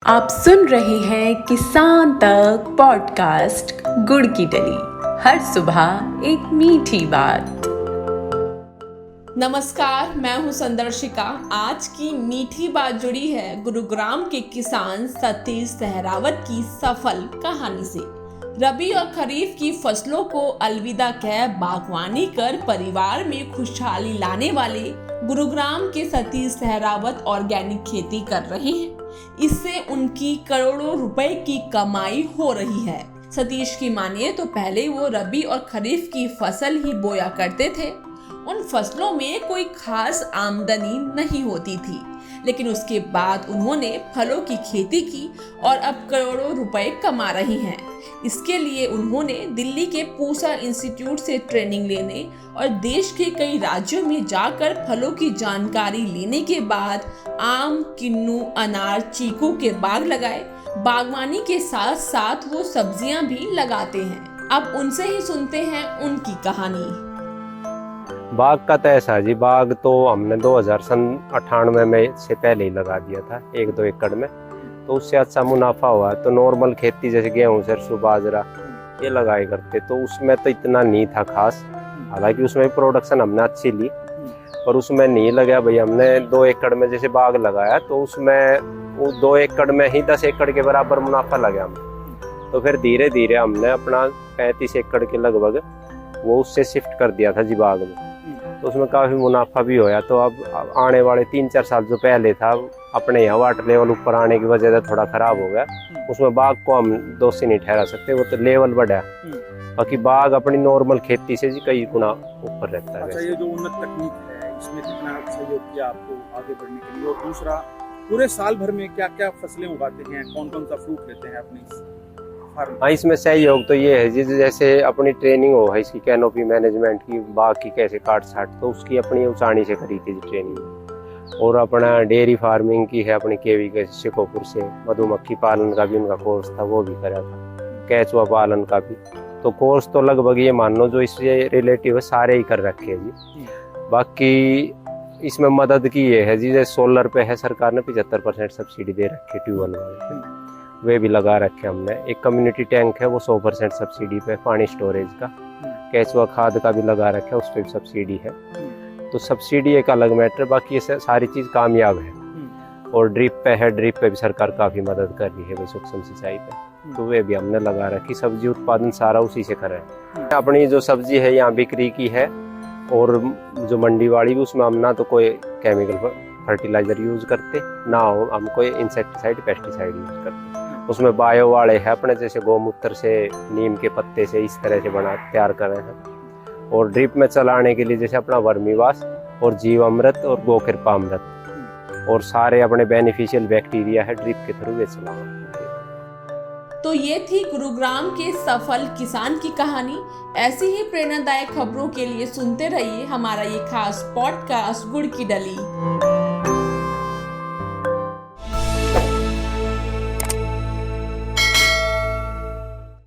आप सुन रहे हैं किसान तक पॉडकास्ट गुड़ की डली। हर सुबह एक मीठी बात। नमस्कार, मैं हूं संदर्शिका। आज की मीठी बात जुड़ी है गुरुग्राम के किसान सतीश सहरावत की सफल कहानी से। रबी और खरीफ की फसलों को अलविदा कह बागवानी कर परिवार में खुशहाली लाने वाले गुरुग्राम के सतीश सहरावत ऑर्गेनिक खेती कर रहे हैं। इससे उनकी करोड़ों रुपए की कमाई हो रही है। सतीश की मानिए तो पहले वो रबी और खरीफ की फसल ही बोया करते थे। उन फसलों में कोई खास आमदनी नहीं होती थी, लेकिन उसके बाद उन्होंने फलों की खेती की और अब करोड़ों रुपए कमा रही हैं। इसके लिए उन्होंने दिल्ली के पूसा इंस्टीट्यूट से ट्रेनिंग लेने और देश के कई राज्यों में जाकर फलों की जानकारी लेने के बाद आम, किन्नू, अनार, चीकू के बाग लगाए। बागवानी के साथ साथ वो सब्जियां भी लगाते हैं। अब उनसे ही सुनते हैं उनकी कहानी। बाग का तो ऐसा जी, बाग तो हमने 2098 में से पहले ही लगा दिया था 1-2 एकड़ में, तो उससे अच्छा मुनाफा हुआ। तो नॉर्मल खेती जैसे गेहूं, सरसों, बाजरा ये लगाए करते, तो उसमें तो इतना नहीं था खास। हालांकि उसमें प्रोडक्शन हमने अच्छी ली, पर उसमें नहीं लगा भाई। हमने 2 एकड़ में जैसे बाग लगाया तो उसमें वो 2 एकड़ में ही 10 एकड़ के बराबर मुनाफा लगा हमें। तो फिर धीरे धीरे हमने अपना 35 एकड़ के लगभग वो उससे शिफ्ट कर दिया था जी बाग में, तो उसमें काफ़ी मुनाफा भी होया। तो अब आने वाले 3-4 साल जो पहले था, अपने यहाँ वाटर लेवल ऊपर आने की वजह से थोड़ा ख़राब हो गया। उसमें बाग को हम दोषी नहीं ठहरा सकते, वो तो लेवल बढ़ा। बाकी बाग अपनी नॉर्मल खेती से जी कई गुना ऊपर रहता है। अच्छा, ये जो उन्नत तकनीक है इसमें कितना सहयोग किया आपको आगे बढ़ने के लिए? और दूसरा, पूरे साल भर में क्या क्या फसलें उगाते हैं, कौन कौन सा फ्रूट लेते हैं अपनी? हाँ, इसमें सहयोग तो ये है जी, जैसे अपनी ट्रेनिंग हो है इसकी कैनोपी मैनेजमेंट की, बाग की कैसे काट छाट, तो उसकी अपनी उचानी से करी थी ट्रेनिंग। और अपना डेयरी फार्मिंग की है अपनी केवी के शिकोपुर से। मधुमक्खी पालन का भी उनका कोर्स था, वो भी करा था। केचुआ पालन का भी। तो कोर्स तो लगभग ये मान लो जो इससे रिलेटिव है सारे ही कर रखे हैं जी। बाकी इसमें मदद की ये है जी, जैसे सोलर पे है, सरकार ने 75% सब्सिडी दे रखी है ट्यूबवेल वाले, वे भी लगा रखे हमने। एक कम्युनिटी टैंक है, वो 100% सब्सिडी पे पानी स्टोरेज का। केचुआ खाद का भी लगा रखा है, उस पर भी सब्सिडी है। तो सब्सिडी एक अलग मैटर, बाकी ये सारी चीज़ कामयाब है। और ड्रिप पे है, ड्रिप पे भी सरकार काफ़ी मदद कर रही है भाई, सूक्ष्म सिंचाई पे, तो वे भी हमने लगा रखी। सब्जी उत्पादन सारा उसी से कर रहे हैं। अपनी जो सब्जी है यहाँ बिक्री की है, और जो मंडी वाड़ी भी, उसमें हम ना तो कोई केमिकल फर्टिलाइजर यूज करते, ना हो हम कोई इंसेक्टिसाइड पेस्टिसाइड यूज करते। उसमें बायो वाले है अपने, जैसे गौमूत्र से, नीम के पत्ते से, इस तरह से बना तैयार कर रहे हैं। और ड्रिप में चलाने के लिए जैसे अपना वर्मीवास और जीवामृत और गोकृपामृत और सारे अपने बेनिफिशियल बैक्टीरिया है, ड्रिप के थ्रू वे चलाना। तो ये थी गुरुग्राम के सफल किसान की कहानी। ऐसी ही प्रेरणादायक खबरों के लिए सुनते रहिए हमारा ये खास पॉडकास्ट गुड़ की डली।